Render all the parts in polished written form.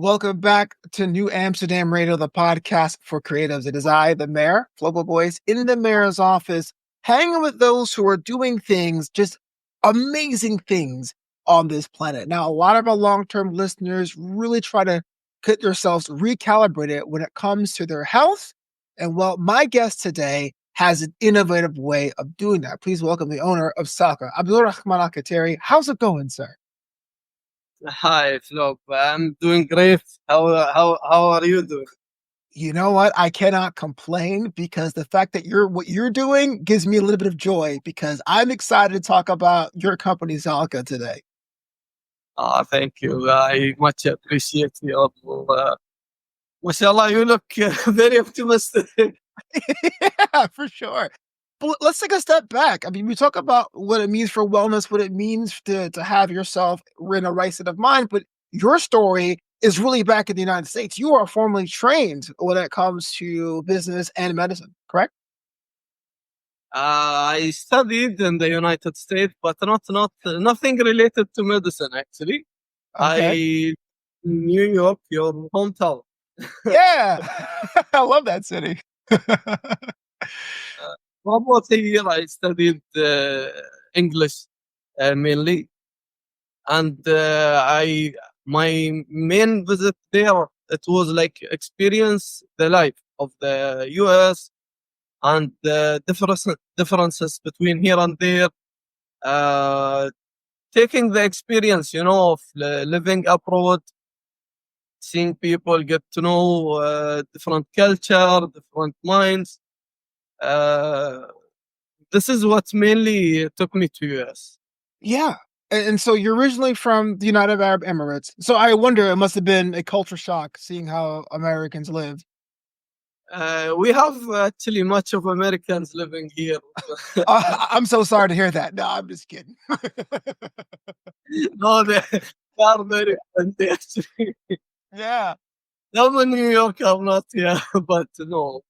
Welcome back to New Amsterdam Radio, the podcast for creatives. It is I, the mayor, Flobo Boys, in the mayor's office, hanging with those who are doing things, just amazing things on this planet. Now, a lot of our long-term listeners really try to get themselves recalibrated when it comes to their health. And well, my guest today has an innovative way of doing that. Please welcome the owner of Salka, Abdulrahman Al Katheeri. How's it going, sir? Hi, Flop. I'm doing great. How are you doing? You know what? I cannot complain because the fact that what you're doing gives me a little bit of joy because I'm excited to talk about your company, Zalka, today. Thank you. I much appreciate your. Mashallah, you look very optimistic. Yeah, for sure. But let's take a step back. I mean, we talk about what it means for wellness, what it means to have yourself in a right state of mind, but your story is really back in the United States. You are formally trained when it comes to business and medicine, correct? I studied in the United States, but not nothing related to medicine. Actually, Okay. I New York, your hometown. Yeah. I love that city. Almost a year I studied English mainly, and I my main visit there, it was like experience the life of the US and the differences between here and there, uh, taking the experience, of living abroad, seeing people, get to know different culture, different minds. uh, this is what mainly took me to US. Yeah. And so you're originally from the United Arab Emirates. So I wonder, it must have been a culture shock seeing how Americans live. We have actually much of Americans living here. I'm so sorry to hear that. No, I'm just kidding. No, they are very friendly actually. Yeah. Some in New York are not, yeah, but no.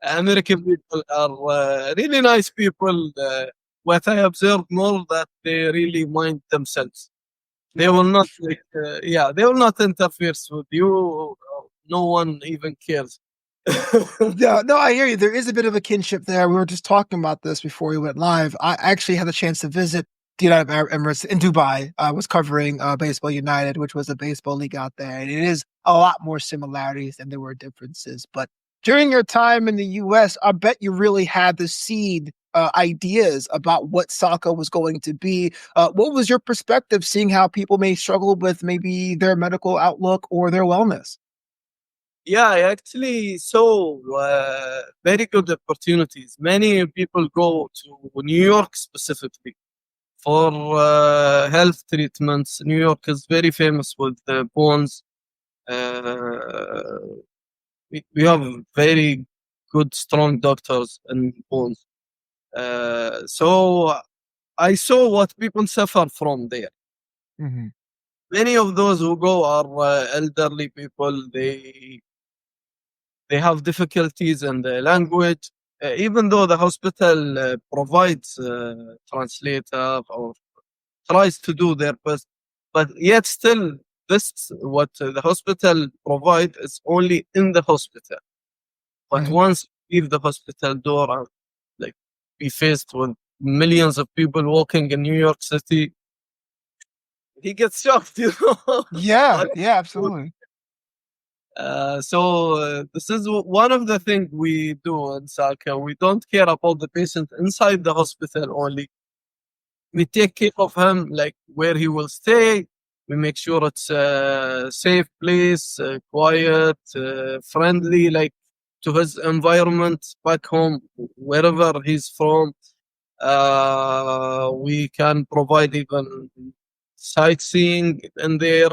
American people are really nice people. What I observed more that they really mind themselves. They Yeah. will not they will not interfere with you. No one even cares. Yeah, no, I hear you. There is a bit of a kinship there. We were just talking about this before we went live. I actually had the chance to visit the United Arab Emirates in Dubai. I was covering Baseball United, which was a baseball league out there, and it is a lot more similarities than there were differences. But during your time in the U.S., I bet you really had the seed ideas about what soccer was going to be. What was your perspective, seeing how people may struggle with maybe their medical outlook or their wellness? Yeah, I actually saw very good opportunities. Many people go to New York specifically for health treatments. New York is very famous with bones. Uh, we have very good, strong doctors in bones. So I saw what people suffer from there. Hmm. Many of those who go are elderly people. They have difficulties in the language, even though the hospital provides translator or tries to do their best, but yet still, this what the hospital provide is only in the hospital. But Hmm. once you leave the hospital door and like be faced with millions of people walking in New York City, he gets shocked, Yeah, What- yeah, absolutely. This is one of the things we do in Salka. We don't care about the patient inside the hospital only. We take care of him, like where he will stay. We make sure it's a safe place, quiet, friendly, like to his environment back home, wherever he's from. We can provide even sightseeing in there.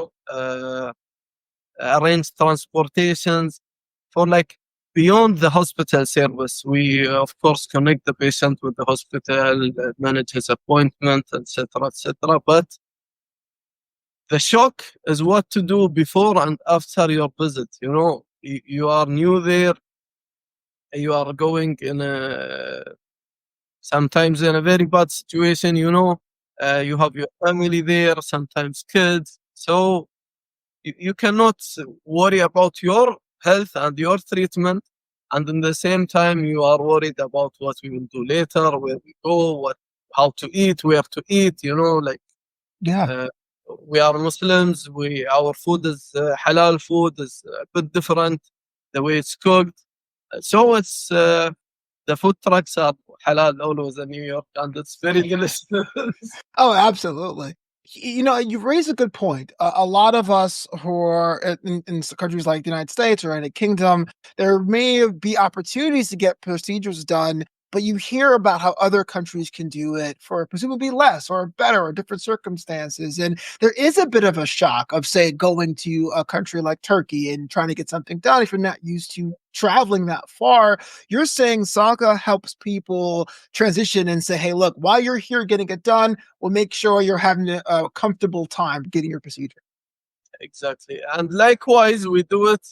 Arrange transportations for like beyond the hospital service. We of course connect the patient with the hospital, manage his appointment, etc., etc. But the shock is what to do before and after your visit. You are new there. You are going in a sometimes in a very bad situation. You have your family there, sometimes kids. So you cannot worry about your health and your treatment, and in the same time you are worried about what we will do later, where we go, what how to eat, where to eat. Like Yeah. uh, we are Muslims. Our food is halal food is a bit different, the way it's cooked. So it's the food trucks are halal always in New York, and it's very delicious. Oh, absolutely. You raise a good point. A lot of us who are in countries like the United States or United Kingdom, there may be opportunities to get procedures done, but you hear about how other countries can do it for presumably less or better or different circumstances. And there is a bit of a shock of, say, going to a country like Turkey and trying to get something done if you're not used to traveling that far. You're saying Salka helps people transition and say, hey, look, while you're here getting it done, we'll make sure you're having a comfortable time getting your procedure. Exactly. And likewise, we do it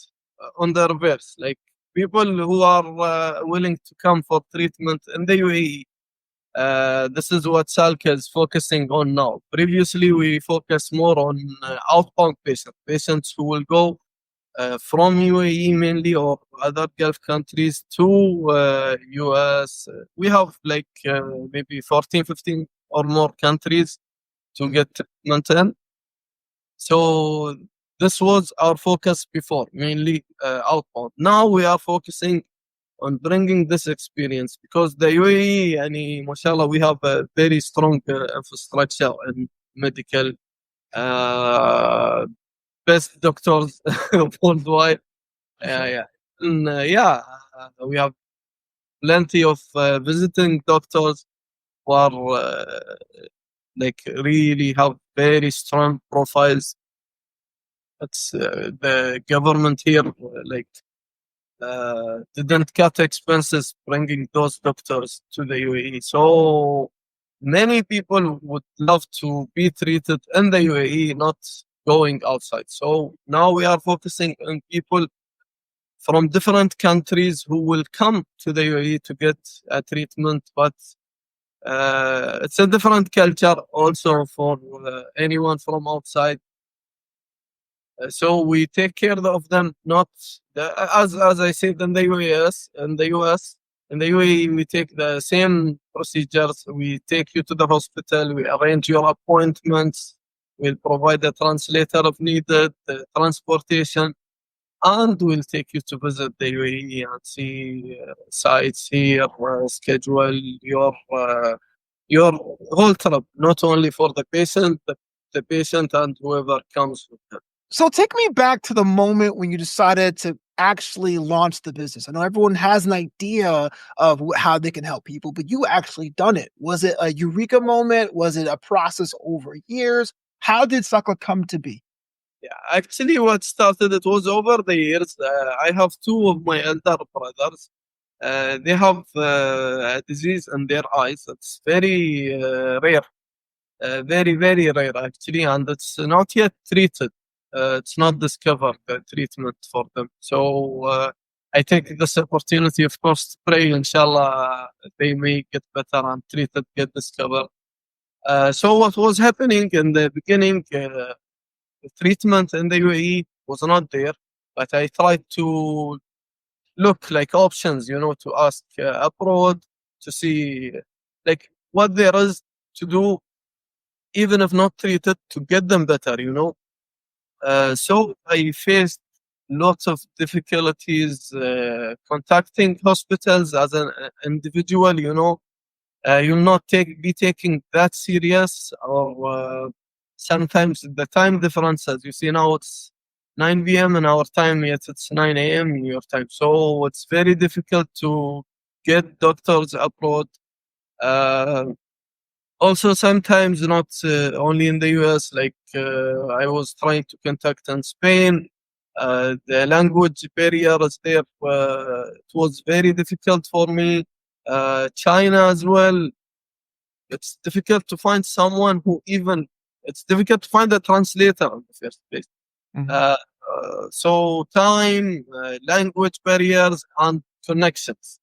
on the reverse. Like people who are willing to come for treatment in the UAE. This is what Salk is focusing on now. Previously, we focused more on outbound patients who will go from UAE mainly or other Gulf countries to US. We have like maybe 14, 15 or more countries to get treatment in. So this was our focus before, mainly outbound. Now we are focusing on bringing this experience because the UAE, mashallah, we have a very strong infrastructure in medical, uh, best doctors worldwide. Yeah. And, we have plenty of visiting doctors who are like really have very strong profiles. It's the government here like didn't cut expenses bringing those doctors to the UAE. So many people would love to be treated in the UAE, not going outside. So now we are focusing on people from different countries who will come to the UAE to get a treatment, but it's a different culture also for anyone from outside. So we take care of them, not as I said in the US, in the UAE, we take the same procedures. We take you to the hospital. We arrange your appointments. We'll provide a translator if needed, the transportation, and we'll take you to visit the UAE and see sites here, schedule your whole trip, not only for the patient, the patient and whoever comes with them. So take me back to the moment when you decided to actually launch the business. I know everyone has an idea of how they can help people, but you actually done it. Was it a eureka moment? Was it a process over years? How did Sakla come to be? Yeah, actually, what started it was over the years. I have two of my elder brothers. They have a disease in their eyes. It's very rare, very, very rare actually, and it's not yet treated. It's not discovered the treatment for them. So I take this opportunity, of course, to pray, inshallah, they may get better and treated, get discovered. So what was happening in the beginning, the treatment in the UAE was not there, but I tried to look like options, to ask abroad to see like what there is to do, even if not treated, to get them better. So I faced lots of difficulties contacting hospitals as an individual. You'll not be taking that serious, or sometimes the time difference, as you see now, it's 9 p.m. in our time, yet it's 9 a.m. in your time. So it's very difficult to get doctors abroad. Uh, Also, sometimes not only in the US, like I was trying to contact in Spain. The language barrier is there. It was very difficult for me. China as well. It's difficult to find someone who even, it's difficult to find a translator in the first place. Mhm. Uh, so time, language barriers, and connections,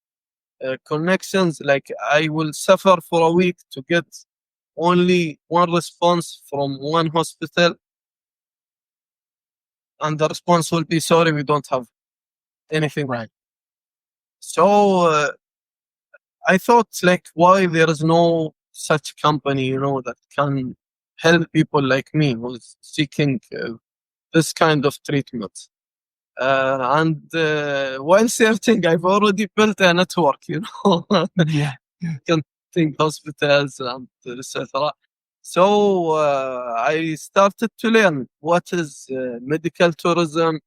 like I will suffer for a week to get only one response from one hospital. and the response will be, sorry, we don't have anything. Right. So I thought, like, why there is no such company, that can help people like me who's seeking this kind of treatment. And while searching, I've already built a network, Yeah. Yeah. connecting hospitals and etc. So I started to learn what is medical tourism,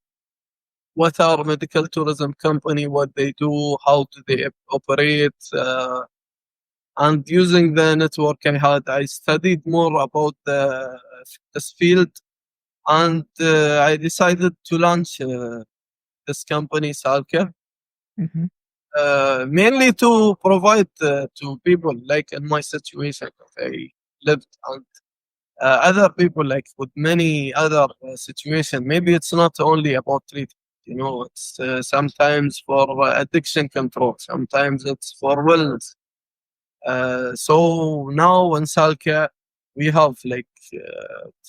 what are medical tourism company, what they do, how do they operate, and using the network I had, I studied more about this field, and I decided to launch this company, Salka, Hmm. mainly to provide to people like in my situation that I lived, and other people like with many other situations. Maybe it's not only about treatment. It's sometimes for addiction control. Sometimes it's for wellness. So now in Salka, we have like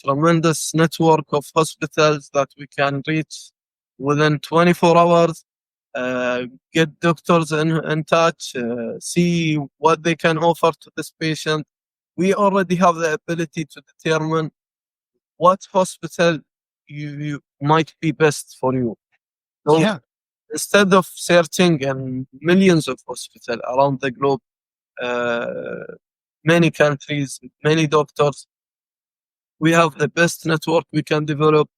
tremendous network of hospitals that we can reach within 24 hours, uh, get doctors in touch, see what they can offer to this patient. We already have the ability to determine what hospital you might be best for you. So Yeah. instead of searching in millions of hospitals around the globe, uh, many countries, many doctors, we have the best network we can develop,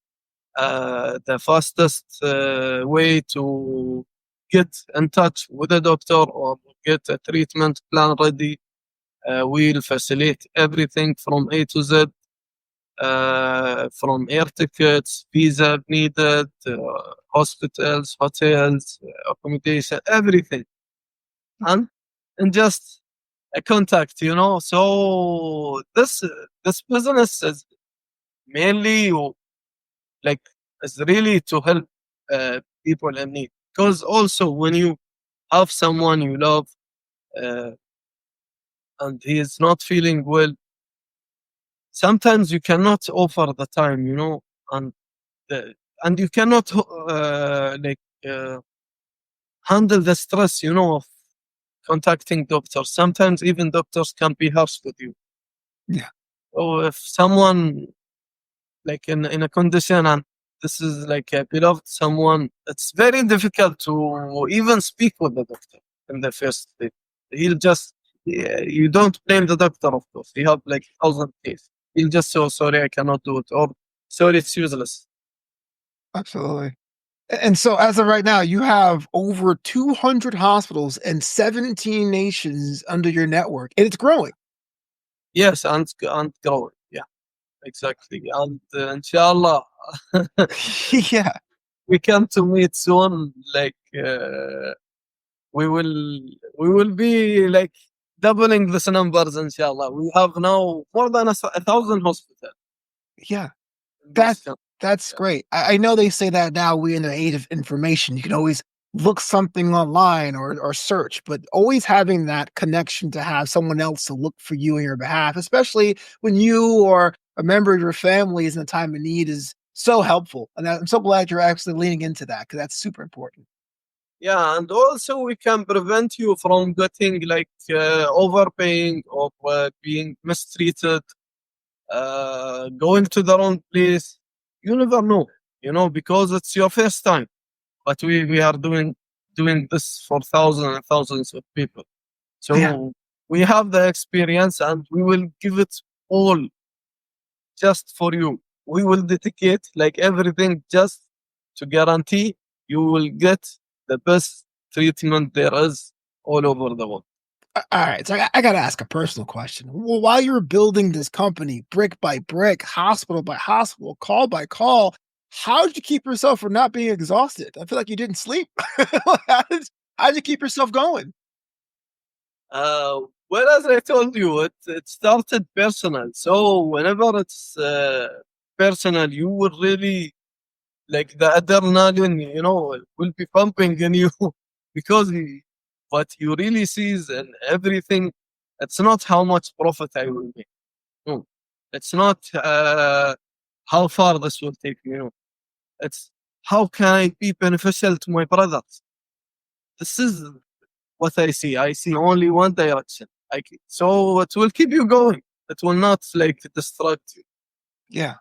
the fastest way to get in touch with a doctor or get a treatment plan ready. We'll facilitate everything from A to Z, from air tickets, visa needed, hospitals, hotels, accommodation, everything. And just a contact, So this business is mainly like is really to help people in need. Because also when you have someone you love uh, and he is not feeling well, sometimes you cannot offer the time, and the, and you cannot handle the stress, of contacting doctors. Sometimes even doctors can be harsh with you. Yeah. So if someone like in a condition and this is like a beloved someone, it's very difficult to even speak with the doctor in the first place. He'll just, yeah, you don't blame the doctor, of course. You have like 1,000 cases. He'll just say, oh, sorry, I cannot do it, or sorry, it's useless. Absolutely. And so as of right now, you have over 200 hospitals in 17 nations under your network, and it's growing. Yes, and growing. Yeah, exactly. And inshallah, Yeah. we come to meet soon. Like, we will we will be like doubling this numbers, inshallah. We have now more than 1,000 hospitals Yeah. in this That's country. that's Yeah. great. I know they say that now we in the age of information, you can always look something online or search, but always having that connection to have someone else to look for you on your behalf, especially when you or a member of your family is in a time of need is so helpful. And I'm so glad you're actually leaning into that because that's super important. Yeah, and also we can prevent you from getting like overpaying or being mistreated, going to the wrong place. You never know, because it's your first time. But we are doing this for thousands and thousands of people. Yeah. So we have the experience and we will give it all just for you. We will dedicate like everything just to guarantee you will get the best treatment there is all over the world. All right, so I got to ask a personal question. While you were building this company, brick by brick, hospital by hospital, call by call, how did you keep yourself from not being exhausted? I feel like you didn't sleep. How did you keep yourself going? Uh, well, as I told you, it started personal. So whenever it's personal, you will really like the adrenaline, will be pumping in you because what you really sees and everything, it's not how much profit I will make. No, it's not how far this will take me. No, It's how can I be beneficial to my brothers? This is what I see. I see only one direction. So it will keep you going. It will not like distract you. Yeah.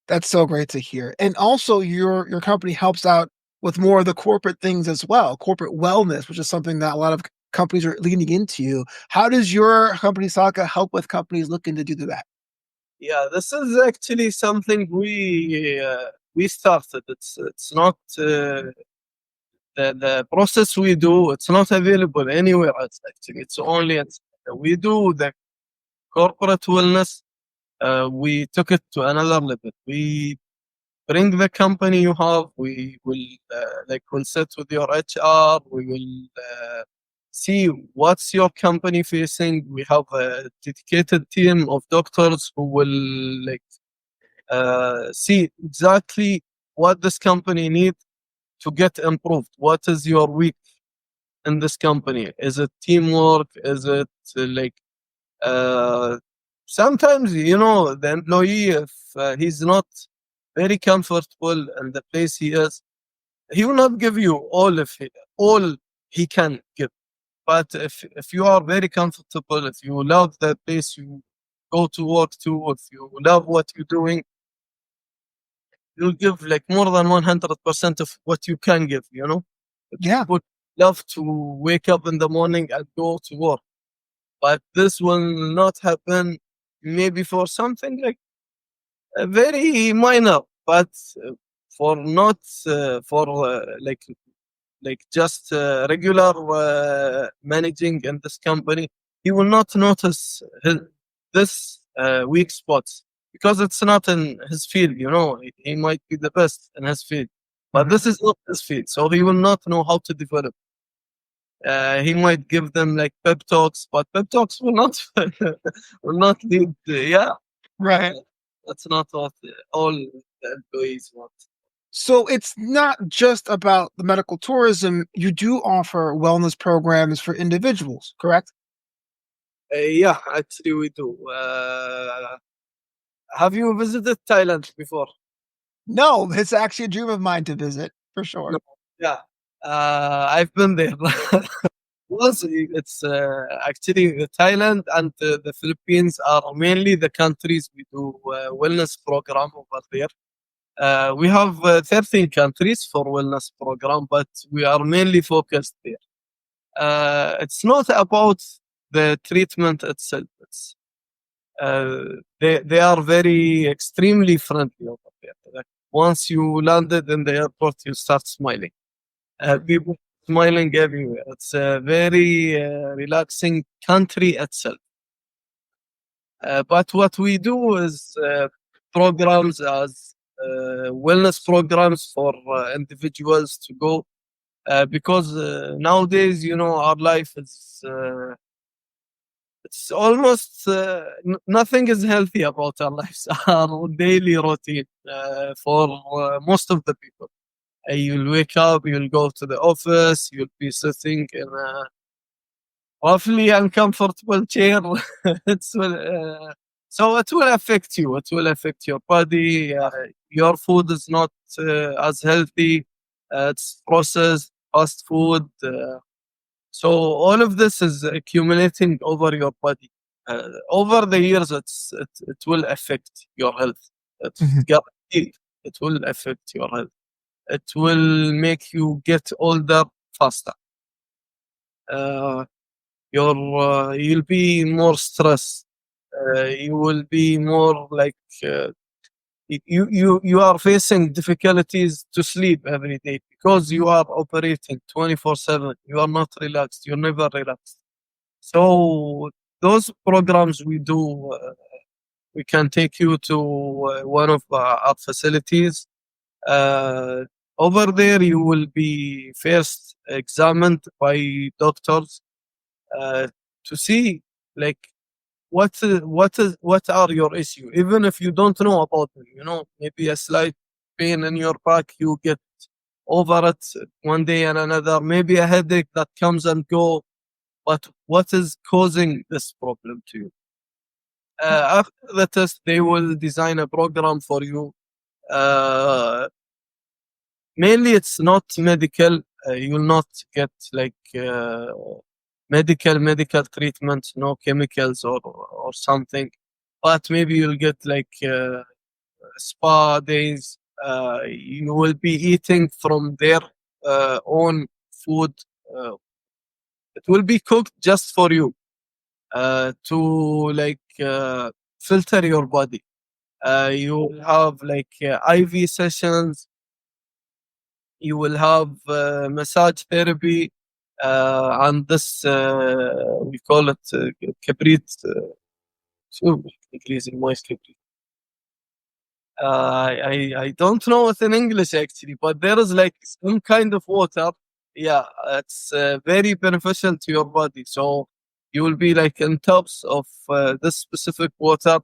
That's so great to hear. And also your company helps out with more of the corporate things as well, corporate wellness, which is something that a lot of companies are leaning into. How does your company Salka help with companies looking to do that? Yeah, this is actually something we started. It's not the process we do. It's not available anywhere else. Actually, it's only we do the corporate wellness. We took it to another level. We bring the company you have. We will we'll sit with your HR. We will see what's your company facing. We have a dedicated team of doctors who will see exactly what this company need to get improved. What is your weak in this company? Is it teamwork? Is it uh, sometimes the employee, if he's not very comfortable in the place he is, he will not give you all he can give. But if you are very comfortable, if you love that place you go to work to, if you love what you're doing, you'll give like more than 100% of what you can give. If you Yeah. would love to wake up in the morning and go to work, but this will not happen maybe for something like very minor, but for not for just regular managing in this company, he will not notice this weak spots because it's not in his field. He might be the best in his field, but Mhm. this is not his field, so he will not know how to develop. He might give them like pep talks, but pep talks will not will not lead. Yeah, Right. that's not what all the employees want. So it's not just about the medical tourism. You do offer wellness programs for individuals, correct? Yeah, actually we do. Have you visited Thailand before? No, it's actually a dream of mine to visit for sure. No. Yeah. I've been there. It's actually Thailand and the Philippines are mainly the countries we do wellness program over there. We have 13 countries for wellness program, but we are mainly focused there. It's not about the treatment itself. They are very extremely friendly over there. Like once you landed in the airport, you start smiling. People smiling everywhere. It's a very relaxing country itself. But what we do is programs as wellness programs for individuals to go because nowadays, our life is it's almost nothing is healthy about our lives, our daily routine for most of the people. You'll wake up, you'll go to the office, you'll be sitting in a awfully uncomfortable chair. So it will affect you. It will affect your body. Your food is not as healthy. It's processed fast food. So all of this is accumulating over your body. Over the years, it will affect your health. It's Mhm. guaranteed. It will affect your health. It will make you get older faster. Uh, you'll be more stressed. You will be more like you are facing difficulties to sleep every day because you are operating 24/7. You are not relaxed. You're never relaxed. So those programs we do, we can take you to one of our facilities. Uh, Over there, you will be first examined by doctors uh, to see like what are your issue, even if you don't know about them. Maybe a slight pain in your back, you get over it one day and another. Maybe a headache that comes and go, but what is causing this problem to you? After the test, they will design a program for you. Uh, mainly it's not medical. You will not get like medical treatment, no chemicals or something, but maybe you'll get like spa days. You will be eating from their own food. Uh, it will be cooked just for you to like filter your body. You will have like IV sessions. You will have massage therapy, and this we call it كبريت. شو بالإنجليزي moist كبريت. I don't know it in English actually, but there is like some kind of water. Yeah, it's very beneficial to your body. So you will be like in tubs of this specific water.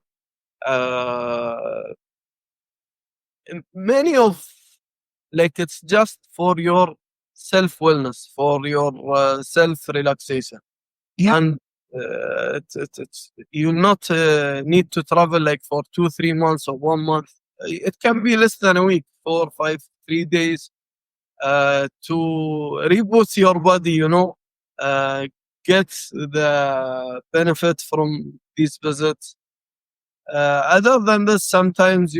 Uh, many of like it's just for your self wellness, for your self relaxation, Yeah. and it's you'll not need to travel like for 2 3 months or 1 month. It can be less than a week, 4 5 3 days, to reboot your body, get the benefit from these visits. Other than this, sometimes,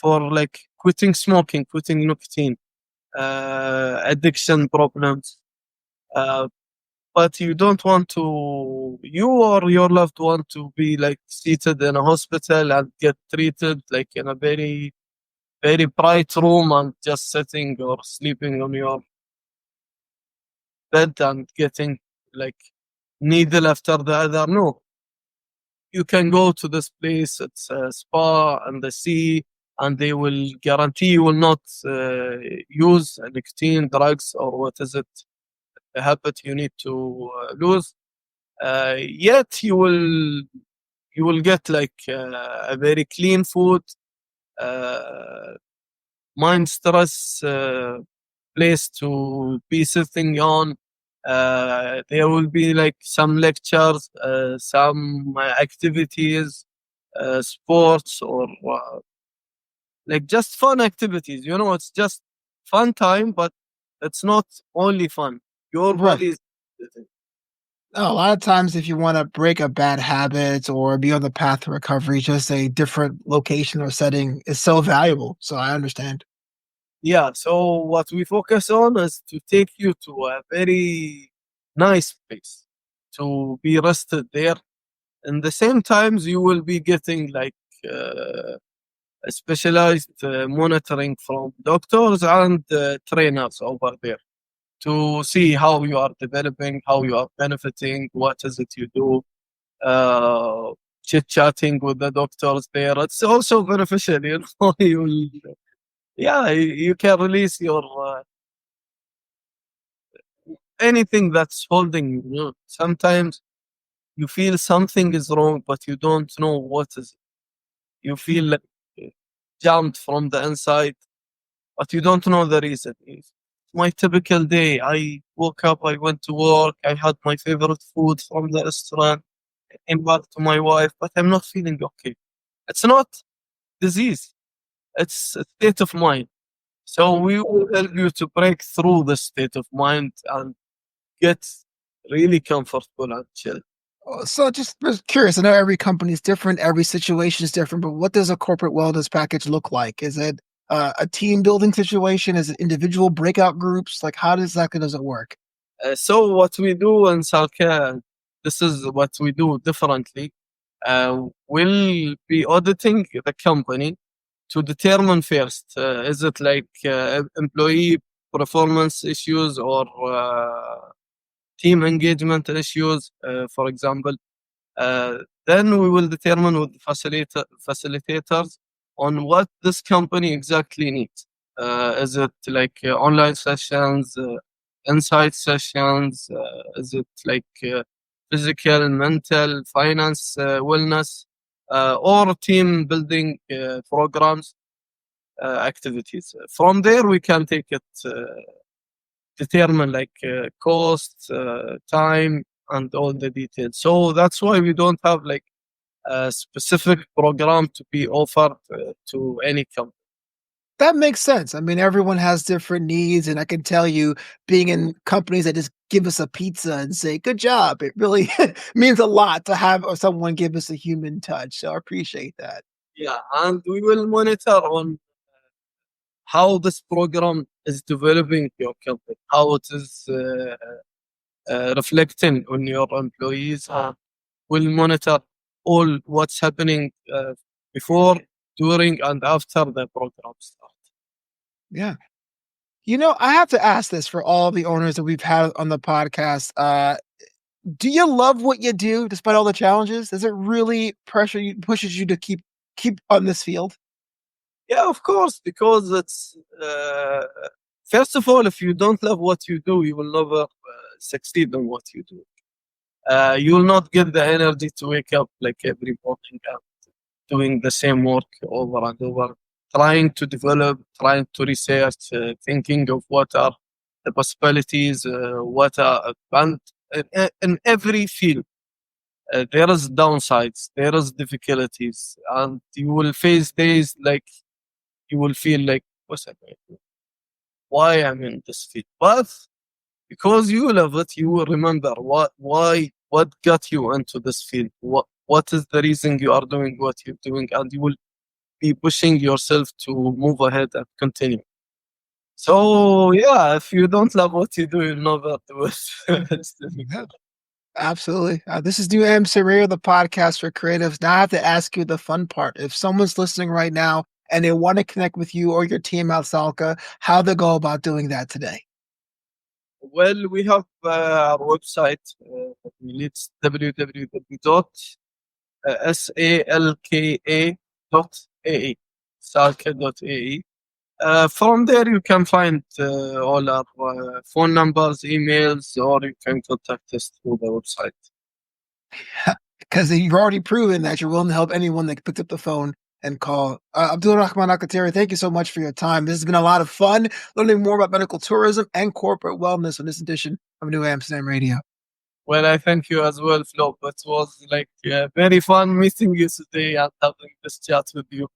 for like quitting smoking, quitting nicotine, addiction problems, uh, but you don't want to, you or your loved one to be like seated in a hospital and get treated like in a very, very bright room and just sitting or sleeping on your bed and getting like needle after the other. No, you can go to this place. It's a spa and the sea, and they will guarantee you will not use nicotine, drugs, or what is it, a habit you need to lose. Yet you will get like a very clean food, uh, mind stress place to be sitting on. There will be like some lectures, some activities, sports, or like just fun activities. It's just fun time, but it's not only fun. Your Right. body is. A lot of times, if you want to break a bad habit or be on the path to recovery, just a different location or setting is so valuable. So I understand. Yeah, so what we focus on is to take you to a very nice place to be rested there. In the same times, you will be getting like a specialized monitoring from doctors and trainers over there to see how you are developing, how you are benefiting, what is it you do, uh, chit chatting with the doctors there. It's also beneficial, yeah, you can release your anything that's holding you. Sometimes you feel something is wrong, but you don't know what is it. You feel like jammed from the inside, but you don't know the reason. It's my typical day. I woke up, I went to work, I had my favorite food from the restaurant, I came back to my wife, but I'm not feeling okay. It's not disease, it's a state of mind. So we will help you to break through the state of mind and get really comfortable and chill. So just curious. I know every company is different, every situation is different, but what does a corporate wellness package look like? Is it a team building situation? Is it individual breakout groups? Like, how exactly does it work? So what we do in Salka, this is what we do differently. We'll be auditing the company to determine first, is it like employee performance issues or team engagement issues, for example. Uh, then we will determine with the facilitators on what this company exactly needs. Is it like online sessions, insight sessions? Is it like physical, mental, finance, wellness, or team building programs, activities? From there, we can take it, determine like cost, time, and all the details. So that's why we don't have like a specific program to be offered to any company. That makes sense. I mean, everyone has different needs, and I can tell you, being in companies that just give us a pizza and say, "Good job," it really means a lot to have someone give us a human touch, so I appreciate that. Yeah, and we will monitor on how this program is developing your company, how it is reflecting on your employees. We'll monitor all what's happening before, during, and after the program start. Yeah. You know, I have to ask this for all the owners that we've had on the podcast, do you love what you do despite all the challenges? Does it really pressure you pushes you to keep on this field? Yeah, of course, because it's first of all, if you don't love what you do, you will never succeed in what you do. You will not get the energy to wake up like every morning and doing the same work over and over, trying to develop, trying to research, thinking of what are the possibilities, what are, and in every field, there is downsides, there is difficulties, and you will face days like you will feel like, what's happening? Why I'm in this field? But because you love it, you will remember what got you into this field, what is the reason you are doing what you're doing, and you will be pushing yourself to move ahead and continue. So yeah, if you don't love what you do, you'll never do it. It's Yeah, difficult. absolutely. This is New Am Sarir, the podcast for creatives. Now I have to ask you the fun part. If someone's listening right now and they want to connect with you or your team at Salka, how they go about doing that today? Well, we have our website. It's www.salka.ae. Salka.ae. From there, you can find all our phone numbers, emails, or you can contact us through the website. Because you've already proven that you're willing to help anyone that picks up the phone and call. Abdulrahman Al Katheeri, thank you so much for your time. This has been a lot of fun learning more about medical tourism and corporate wellness on this edition of New Amsterdam Radio. Well, I thank you as well, Flo. It was like very fun meeting you today and having this chat with you.